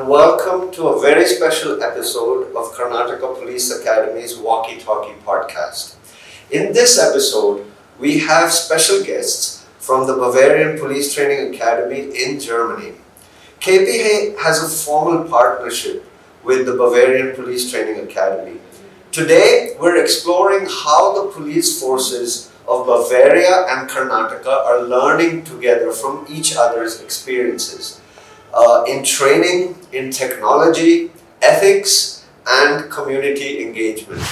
welcome to a very special episode of Karnataka Police Academy's Walkie-Talkie podcast. In this episode, we have special guests from the Bavarian Police Training Academy in Germany. KPA has a formal partnership with the Bavarian Police Training Academy. Today, we're exploring how the police forces of Bavaria and Karnataka are learning together from each other's experiences in training, in technology, ethics, and community engagement.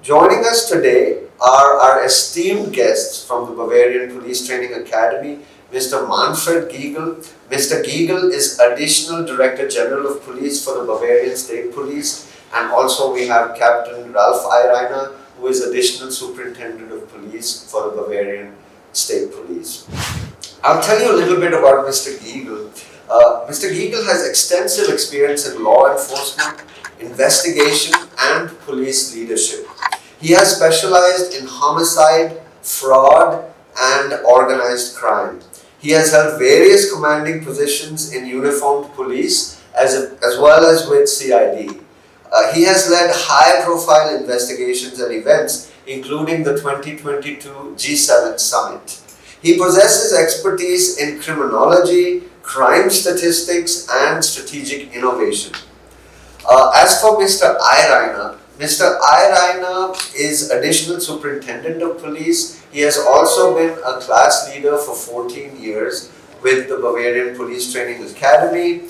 Joining us today are our esteemed guests from the Bavarian Police Training Academy, Mr. Manfred Giegel. Mr. Giegel is Additional Director General of Police for the Bavarian State Police, and also we have Captain Ralph Eirainer, who is Additional Superintendent of Police for the Bavarian State Police. I'll tell you a little bit about Mr. Giegel. Mr. Giegel has extensive experience in law enforcement, investigation, and police leadership. He has specialized in homicide, fraud, and organized crime. He has held various commanding positions in uniformed police as well as with CID. He has led high-profile investigations and events, including the 2022 G7 Summit. He possesses expertise in criminology, crime statistics, and strategic innovation. As for Mr. Eirainer, Mr. Eirainer is Additional Superintendent of Police. He has also been a class leader for 14 years with the Bavarian Police Training Academy.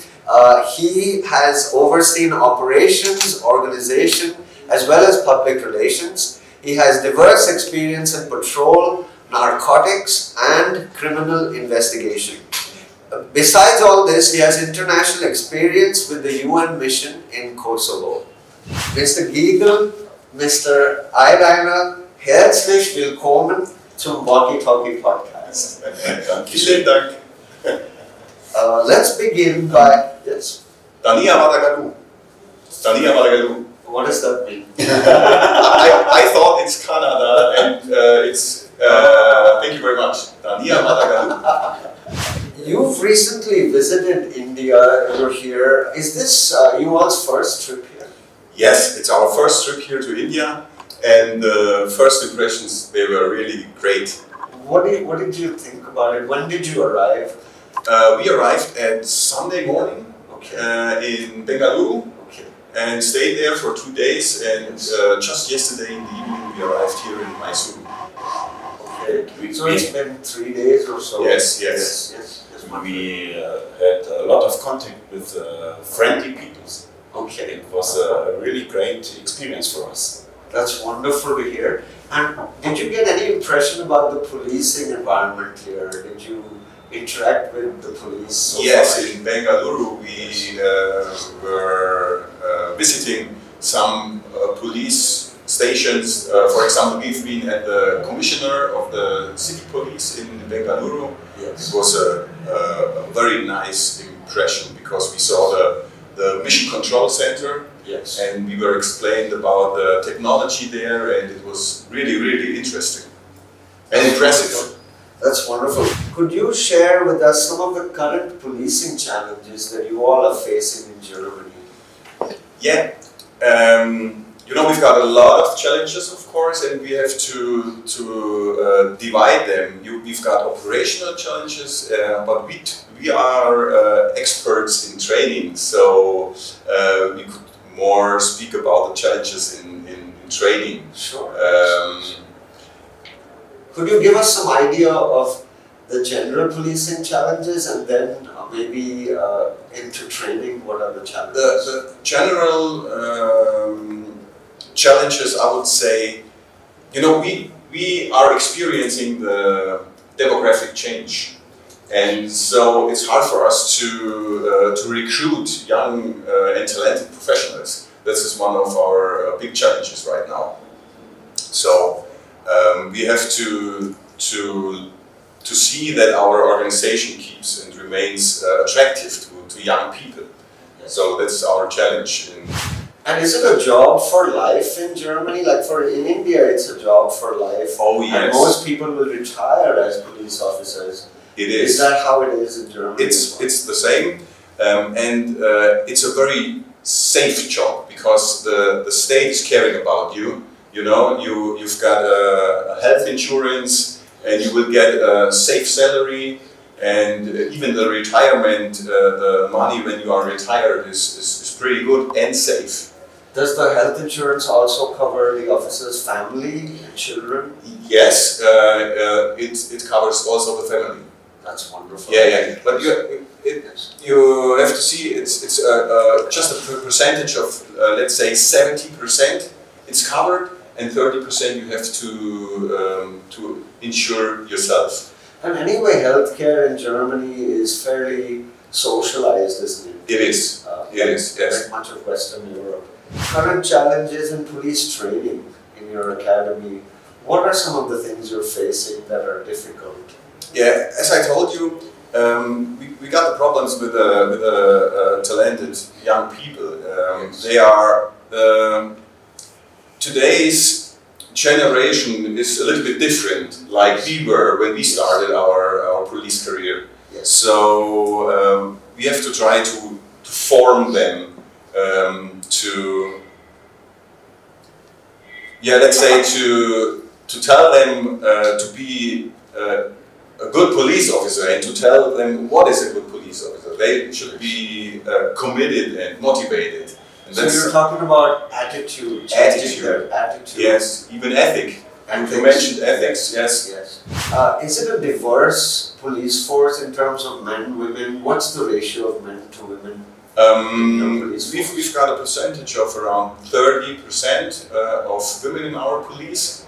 He has overseen operations, organization, as well as public relations. He has diverse experience in patrol, narcotics, and criminal investigation. Besides all this, he has international experience with the UN mission in Kosovo. Mr. Giegel, Mr. Eirainer, herzlich willkommen zum Walkie-Talkie podcast. Vielen Dank. Let's begin by yes. Tania Madagalu. Tania Madagalu. What does that mean? I thought it's Canada and it's. Thank you very much. Tania Madagalu. You've recently visited India. You're here. Is this you all's first trip here? Yes, it's our first trip here to India, and the first impressions, they were really great. What did you think about it? When did you arrive? We arrived at Sunday morning in Bengaluru and stayed there for 2 days, and just yesterday in the evening we arrived here in Mysore. Okay, so it's been 3 days or so? Yes. We had a lot of contact with friendly people. Okay. It was a really great experience for us. That's wonderful to hear. And did you get any impression about the policing environment here? Did you interact with the police? So yes, far? in Bengaluru we were visiting some police stations. For example, we've been at the commissioner of the city police in Bengaluru. Yes. It was a very nice impression because we saw the mission control center. Yes. And we were explained about the technology there, and it was really interesting and impressive. That's wonderful. Could you share with us some of the current policing challenges that you all are facing in Germany? Yeah, we've got a lot of challenges, of course, and we have to divide them. We've got operational challenges, but we are experts in training, so we could more speak about the challenges in training. Sure. Could you give us some idea of the general policing challenges, and then maybe into training, what are the challenges? The general challenges, I would say, we are experiencing the demographic change, and so it's hard for us to recruit young and talented professionals. This is one of our big challenges right now. So we have to see that our organization keeps and remains attractive to young people. So that's our challenge. And is it a job for life in Germany? Like in India, it's a job for life. Oh yes. And most people will retire as police officers. It is. Is that how it is in Germany? It's the same, and it's a very safe job because the state is caring about you. You've got a health insurance, and you will get a safe salary, and even the retirement, the money when you are retired is pretty good and safe. Does the health insurance also cover the officer's family and children? Yes, it covers also the family. That's wonderful. Yeah. But you have to see it's just a percentage of let's say 70% it's covered, and 30% you have to insure yourself. And anyway, healthcare in Germany is fairly socialized, isn't it? It is. It is. Yes. Like much of Western Europe. Current challenges in police training in your academy. What are some of the things you're facing that are difficult? Yeah, as I told you, we got the problems with the talented young people. Yes. They are today's generation is a little bit different, like we were when we started our police career. Yes. So we have to try to form them to tell them to be a good police officer, and to tell them what is a good police officer. They should be committed and motivated. And So you're talking about attitude. Attitude. Yes, even ethic. And you mentioned ethics. Yes. Yes. Is it a diverse police force in terms of men, women? What's the ratio of men to women? We've got a percentage of around 30% of women in our police,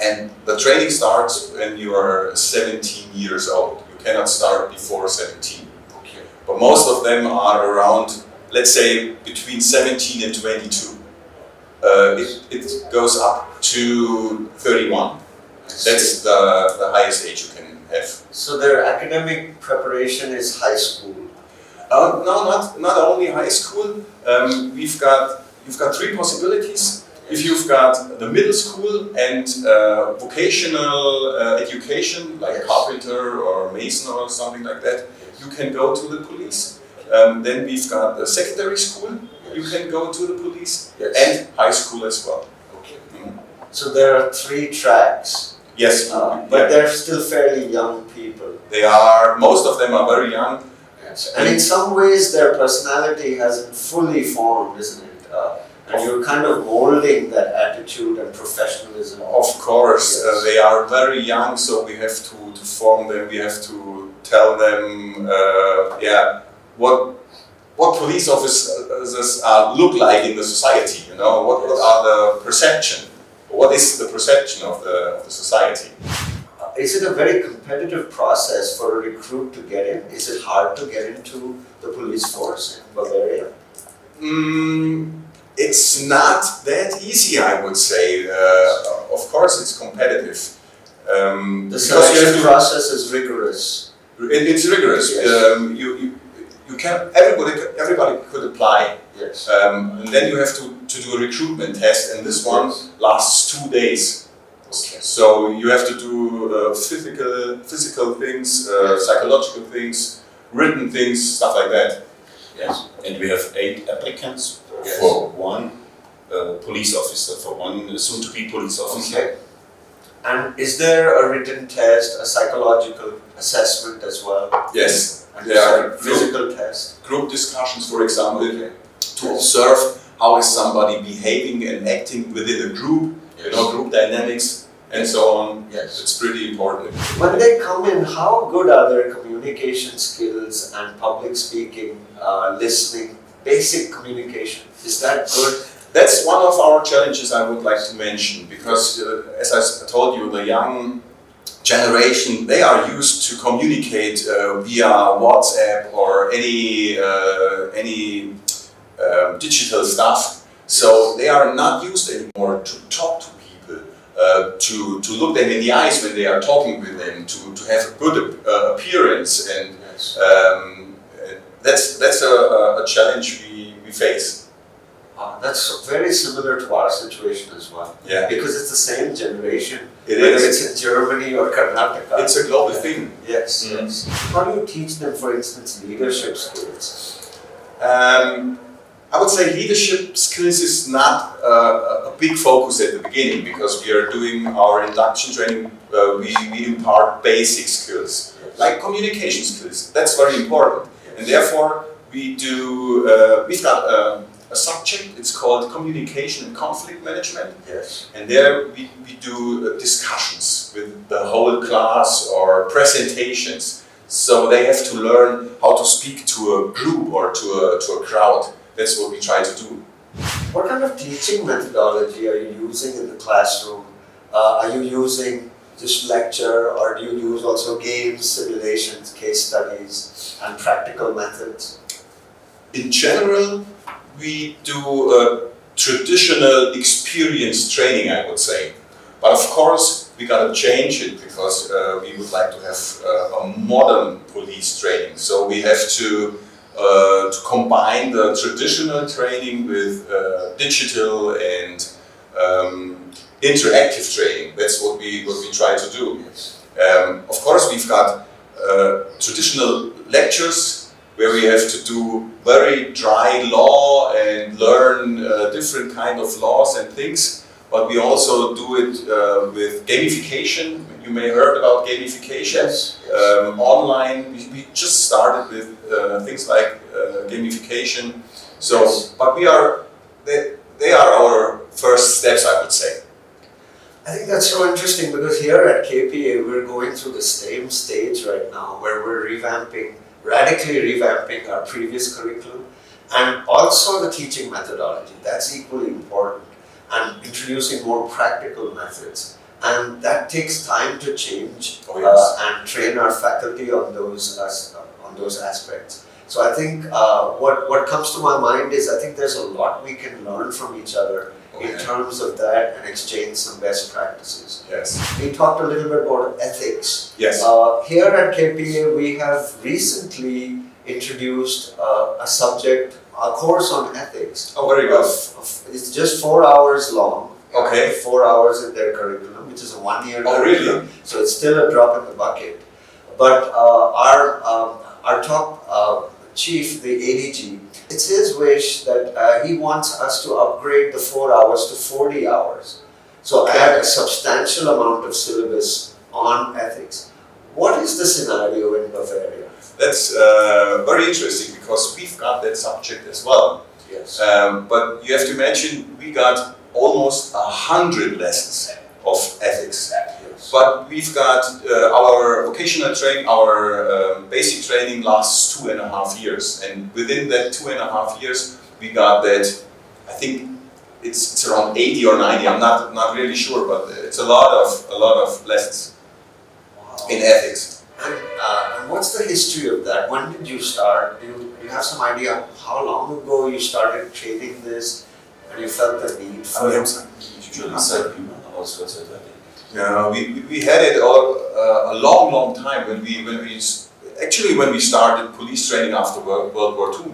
and the training starts when you are 17 years old. You cannot start before 17. Okay. But most of them are around, let's say, between 17 and 22. It goes up to 31. That's the highest age you can have. So their academic preparation is high school. No, not only high school. You've got three possibilities. If you've got the middle school and vocational education, like Yes. carpenter or mason or something like that, you can go to the police. Then we've got the secondary school. You can go to the police, Yes. and high school as well. Okay. So there are 3 tracks. Yes, But they're still fairly young people. they are. Most of them are very young. Yes. And in some ways their personality hasn't fully formed, isn't it? And you're kind of molding that attitude and professionalism. Of course, Yes. they are very young, so we have to form them. We have to tell them, what police officers look like in the society. What are the perception? What is the perception of the society? Is it a very competitive process for a recruit to get in? Is it hard to get into the police force in Bavaria? It's not that easy, I would say. Of course, it's competitive. The selection process is rigorous. It's rigorous. Yes. You can everybody could apply. Yes. And then you have to do a recruitment test, and this one lasts 2 days. Okay. So you have to do physical things, psychological things, written things, stuff like that. Yes. And we have 8 applicants Yes. for one police officer, for one soon-to-be police officer. Okay. And is there a written test, a psychological assessment as well? Yes. And There are physical test? group discussions, for example, Okay. to observe how is somebody behaving and acting within a group. Yes. Group dynamics. and so on. Yes. It's pretty important. When they come in, how good are their communication skills and public speaking, listening, basic communication? Is that good? That's one of our challenges I would like to mention, because as I told you, the young generation, they are used to communicate via WhatsApp or any digital stuff. So they are not used anymore to talk to people, to look them in the eyes when they are talking with them, to have a good appearance, and that's a challenge we face. That's very similar to our situation as well. Yeah. Because it's the same generation, It whether is. it's in Germany or Karnataka. It's a global thing. Yes, yes. How do you teach them, for instance, leadership skills? I would say leadership skills is not a big focus at the beginning, because we are doing our induction training. We impart basic skills like communication skills. That's very important, and therefore we've got a subject. It's called communication and conflict management. Yes. And there we do discussions with the whole class or presentations. So they have to learn how to speak to a group or to a crowd. That's what we try to do. What kind of teaching methodology are you using in the classroom? Are you using just lecture, or do you use also games, simulations, case studies, and practical methods? In general, we do traditional experience training, I would say. But of course, we gotta change it, because we would like to have a modern police training. So we have to combine the traditional training with digital and interactive training. That's what we try to do. Of course, we've got traditional lectures where we have to do very dry law and learn different kind of laws and things. But we also do it with gamification. You may have heard about gamification. Yes. Online, we just started with things like gamification. So, but they are our first steps, I would say. I think that's so interesting, because here at KPA we're going through the same stage right now, where we're radically revamping our previous curriculum, and also the teaching methodology. That's equally important, and introducing more practical methods. And that takes time to change. Oh, yes. And train our faculty on those aspects. So I think what comes to my mind is, I think there's a lot we can learn from each other in terms of that, and exchange some best practices. Yes. We talked a little bit about ethics. Yes. Here at KPA, we have recently introduced a course on ethics. Oh, very good. It's just 4 hours long. Okay. 4 hours in their curriculum, which is a 1-year Oh, curriculum. really? So it's still a drop in the bucket. But our top chief, the ADG, it's his wish that he wants us to upgrade the 4 hours to 40 hours. So add a substantial amount of syllabus on ethics. What is the scenario in Bavaria? That's very interesting, because we've got that subject as well. Yes. But you have to imagine, we got almost 100 lessons of ethics. Yes. But we've got our vocational training, our basic training lasts 2.5 years, and within that 2.5 years, we got that. I think it's around 80 or 90. I'm not really sure, but it's a lot of lessons in ethics. And what's the history of that? When did you start? Do you have some idea how long ago you started training this, and you felt the need for it? Yeah, we had it all a long time when we started police training after World War II.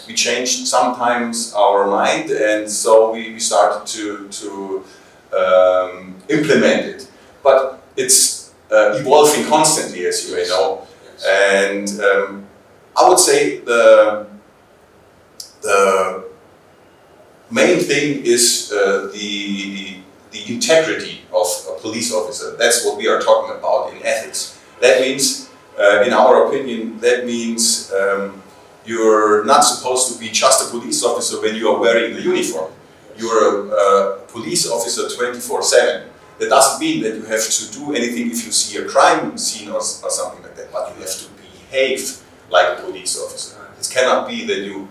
We changed sometimes our mind, and so we started to implement it. But it's evolving constantly, as you may know. And I would say the main thing is the integrity of a police officer. That's what we are talking about in ethics. That means, in our opinion, you're not supposed to be just a police officer when you are wearing the uniform. You're a police officer 24/7. That doesn't mean that you have to do anything if you see a crime scene or something like that, but you have to behave like a police officer. It cannot be that you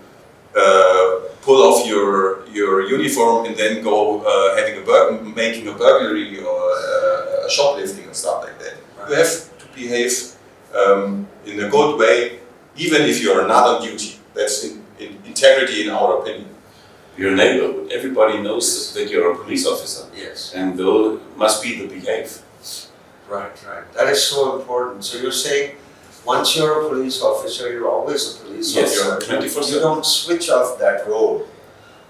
pull off your uniform and then go making a burglary or shoplifting or stuff like that. Right. You have to behave in a good way, even if you are not on duty. That's in integrity in our opinion. Your neighborhood, everybody knows that you're a police officer. Yes. And though must be the behave. Right, right. That is so important. So you're saying once you're a police officer, you're always a police Yes, officer. 24/7. You don't switch off that role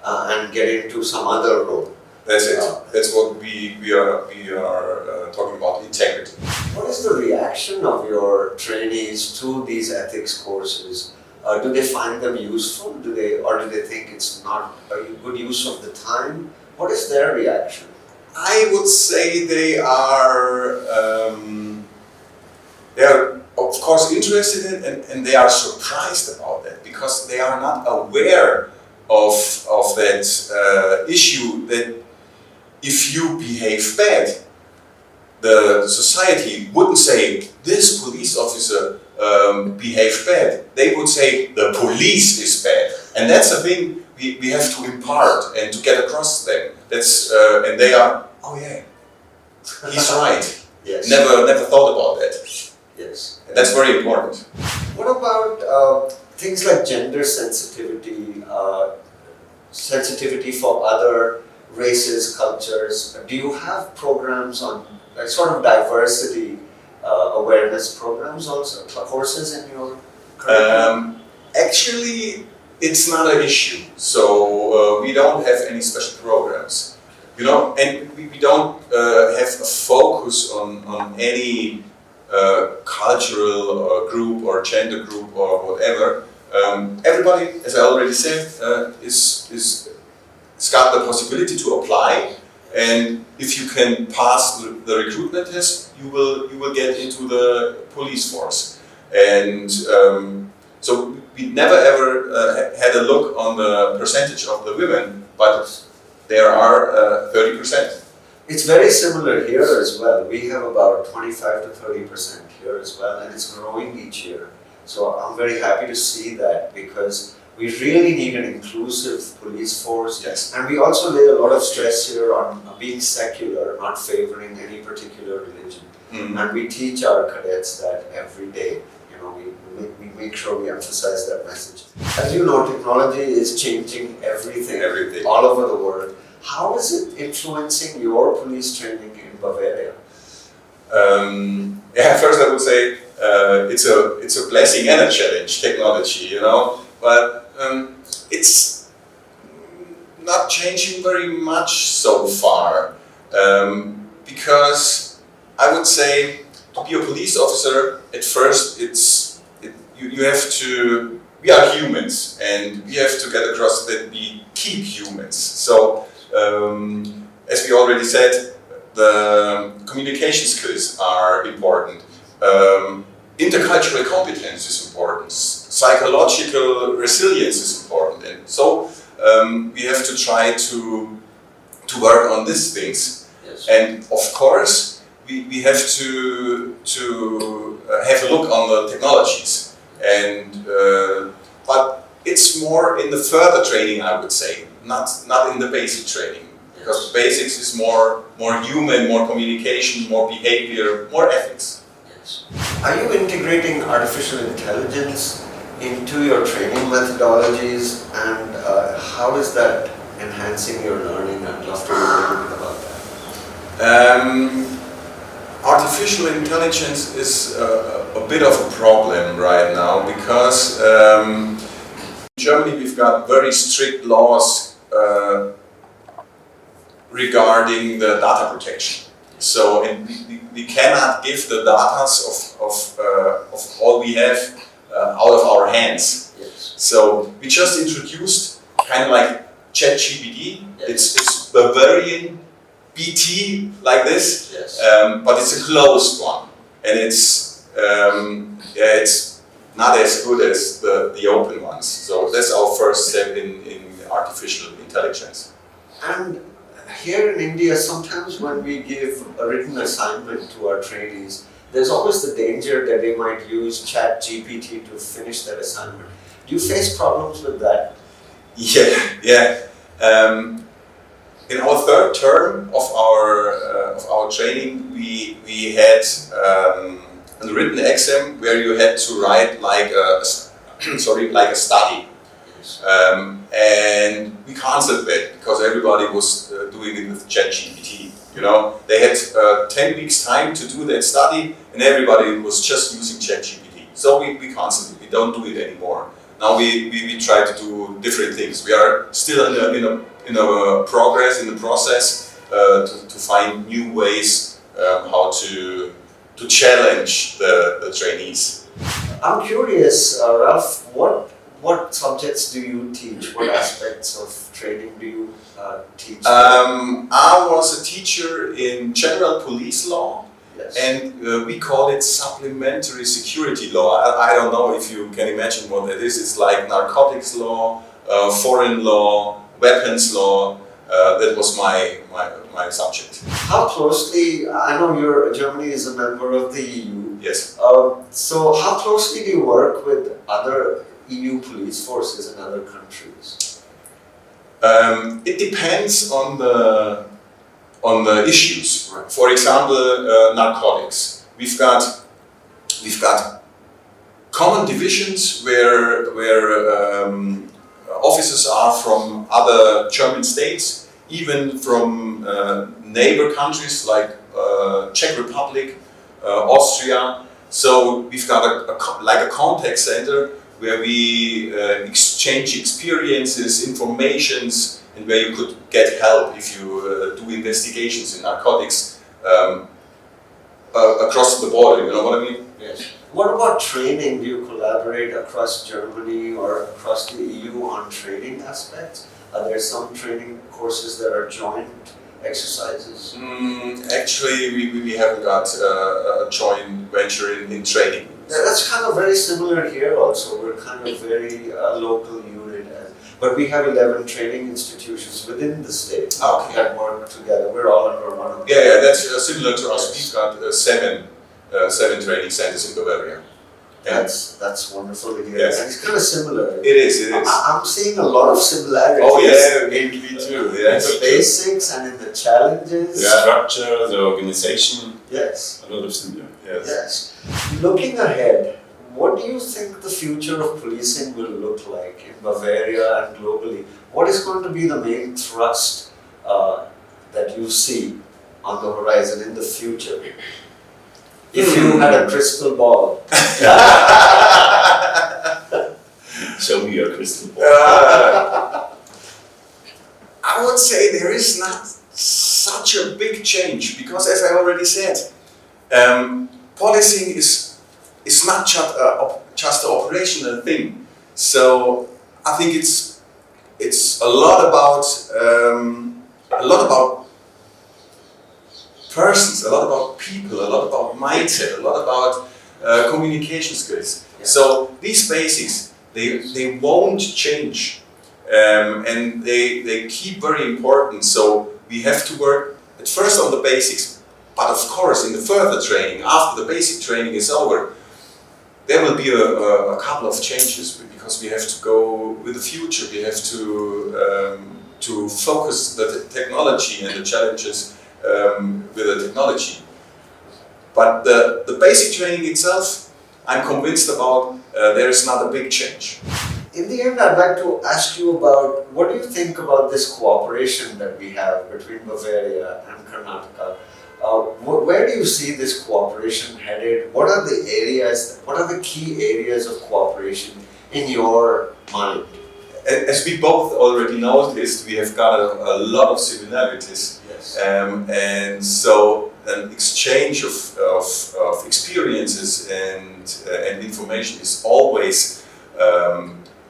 and get into some other role. That's it. That's what we are talking about, integrity. What is the reaction of your trainees to these ethics courses? Do they find them useful? Do they think it's not a good use of the time? What is their reaction? I would say they are of course interested in it, and they are surprised about that because they are not aware of that issue that if you behave bad, the society wouldn't say this police officer behaved bad. They would say the police is bad, and that's a thing we have to impart and to get across them. That's and they are, oh yeah, he's right. Yes. Never thought about that. Yes. And that's very important. What about things like gender sensitivity, sensitivity for other races, cultures? Do you have programs on sort of diversity awareness programs also, courses in your curriculum? Actually, it's not an issue. So we don't have any special programs, and we don't have a focus on any cultural group or gender group or whatever. Everybody, as I already said, is got the possibility to apply, and if you can pass the recruitment test, you will get into the police force. And so we never ever had a look on the percentage of the women, but there are 30%. It's very similar here as well. We have about 25 to 30% here as well, and it's growing each year. So I'm very happy to see that because we really need an inclusive police force. Yes. And we also lay a lot of stress here on being secular, not favoring any particular religion. Mm-hmm. And we teach our cadets that every day. We make sure we emphasize that message. As you know, technology is changing everything all over the world. How is it influencing your police training in Bavaria? First I would say it's a blessing and a challenge, technology, but it's not changing very much so far, because I would say to be a police officer, at first you have to, we are humans and we have to get across that we keep humans. So as we already said, the communication skills are important. Intercultural competence is important. Psychological resilience is important. And so we have to try to work on these things. Yes. And of course, we have to have a look on the technologies. And but it's more in the further training, I would say, not in the basic training, because basics is more human, more communication, more behavior, more ethics. Yes. Are you integrating artificial intelligence into your training methodologies, and how is that enhancing your learning? I'd love to hear a little bit about that. Artificial intelligence is a bit of a problem right now because in Germany we've got very strict laws regarding the data protection. So we cannot give the data of all we have out of our hands. Yes. So we just introduced kind of like ChatGPT. Yes. It's Bavarian BT like this, Yes. but it's a closed one, and it's not as good as the open ones. So that's our first step in artificial intelligence. And here in India, sometimes when we give a written assignment to our trainees, there's always the danger that they might use ChatGPT to finish that assignment. Do you face problems with that? Yeah. In our third term of our training, we had a written exam where you had to write like a study. And we cancelled that because everybody was doing it with ChatGPT. You know, they had 10 weeks time to do that study, and everybody was just using ChatGPT. So we cancelled it. We don't do it anymore. Now we try to do different things. We are still in a process to find new ways how to challenge the trainees. I'm curious, Ralph, what subjects do you teach? What aspects of training do you teach? I was a teacher in general police law, Yes. and we call it supplementary security law. I don't know if you can imagine what that is. It's like narcotics law, foreign law, weapons law. That was my subject. How closely, I know Germany is a member of the EU. Yes. So how closely do you work with other EU police forces in other countries? It depends on the issues. Right. For example, narcotics. We've got common divisions where officers are from other German states, even from neighbor countries like Czech Republic, Austria. So we've got a contact center where we exchange experiences, informations, and where you could get help if you do investigations in narcotics across the border. You know what I mean? Yes. What about training? Do you collaborate across Germany or across the EU on training aspects? Are there some training courses that are joint exercises? Actually, we haven't got a joint venture in training. That's kind of very similar here also. We're kind of very local unit. But we have 11 training institutions within the state that work together. We're all under one umbrella. Yeah, that's similar to us. We've got seven training centers in Bavaria. That's wonderful to hear. Yes. And it's kind of similar. It is. I'm seeing a lot of similarities. Oh yeah, me too. In the basics and in the challenges. The structure, the organization. Yes. A lot of similar. Yes. Looking ahead, what do you think the future of policing will look like in Bavaria and globally? What is going to be the main thrust that you see on the horizon in the future? If you had a crystal ball. Show me your crystal ball. I would say there is not such a big change because, as I already said, policing is not just an operational thing. So I think it's a lot about persons, a lot about people, a lot about mindset, a lot about communication skills. Yeah. So these basics they won't change, and they keep very important. So we have to work at first on the basics, but of course in the further training, after the basic training is over, there will be a couple of changes because we have to go with the future. We have to focus the technology and the challenges with the technology. But the basic training itself, I'm convinced about there is not a big change. In the end, I'd like to ask you about what do you think about this cooperation that we have between Bavaria and Karnataka? Where do you see this cooperation headed? What are the key areas of cooperation in your mind? As we both already noticed, we have got a lot of similarities. Yes. And so an exchange of experiences and information is always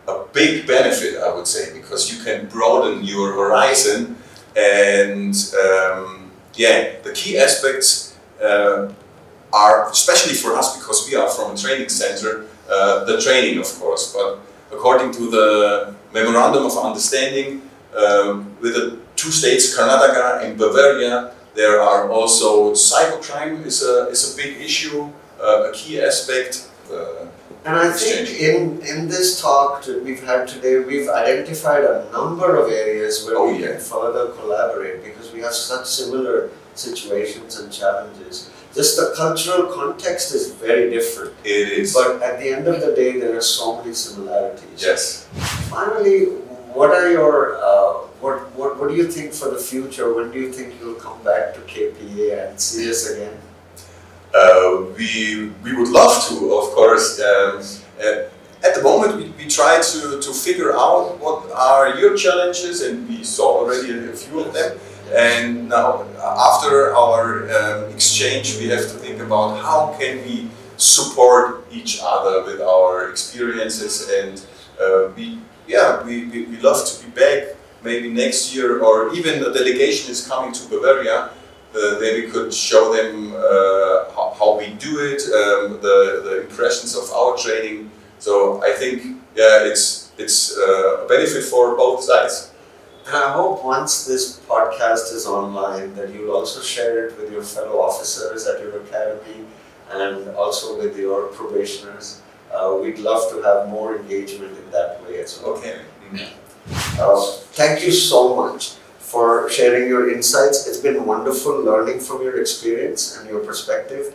a big benefit, I would say, because you can broaden your horizon and the key aspects are, especially for us because we are from a training center, the training of course, but according to the Memorandum of Understanding with the two states, Karnataka and Bavaria. There are also cybercrime is a big issue, a key aspect. And I think in this talk that we've had today, we've identified a number of areas where we can further collaborate because we have such similar situations and challenges. Just the cultural context is very different. It is. But at the end of the day, there are so many similarities. Yes. Finally, what are your what do you think for the future? When do you think you'll come back to KPA and see us again? We would love to, of course. At the moment, we try to figure out what are your challenges, and we saw already a few of them. And now, after our exchange, we have to think about how can we support each other with our experiences, and we love to be back maybe next year, or even a delegation is coming to Bavaria. Then we could show them how we do it, the impressions of our training. So I think it's a benefit for both sides. And I hope once this podcast is online that you'll also share it with your fellow officers at your academy and also with your probationers. We'd love to have more engagement in that way as well. Okay. Thank you so much for sharing your insights. It's been wonderful learning from your experience and your perspective.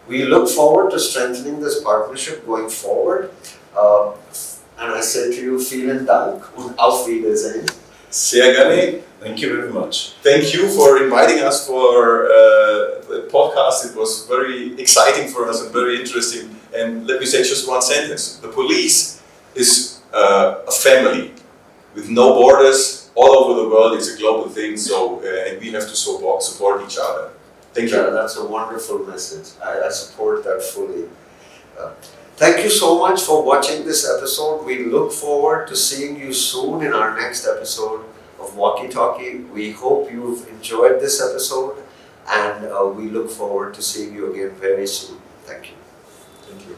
We look forward to strengthening this partnership going forward. And I say to you, vielen Dank und auf Wiedersehen. Sehr gerne. Thank you very much. Thank you for inviting us for the podcast. It was very exciting for us and very interesting. And let me say just one sentence. The police is a family with no borders. All over the world, it's a global thing. So, and we have to support each other. Thank you. Yeah, that's a wonderful message. I support that fully. Thank you so much for watching this episode. We look forward to seeing you soon in our next episode of Walkie-Talkie. We hope you've enjoyed this episode, and we look forward to seeing you again very soon. Thank you. Thank you.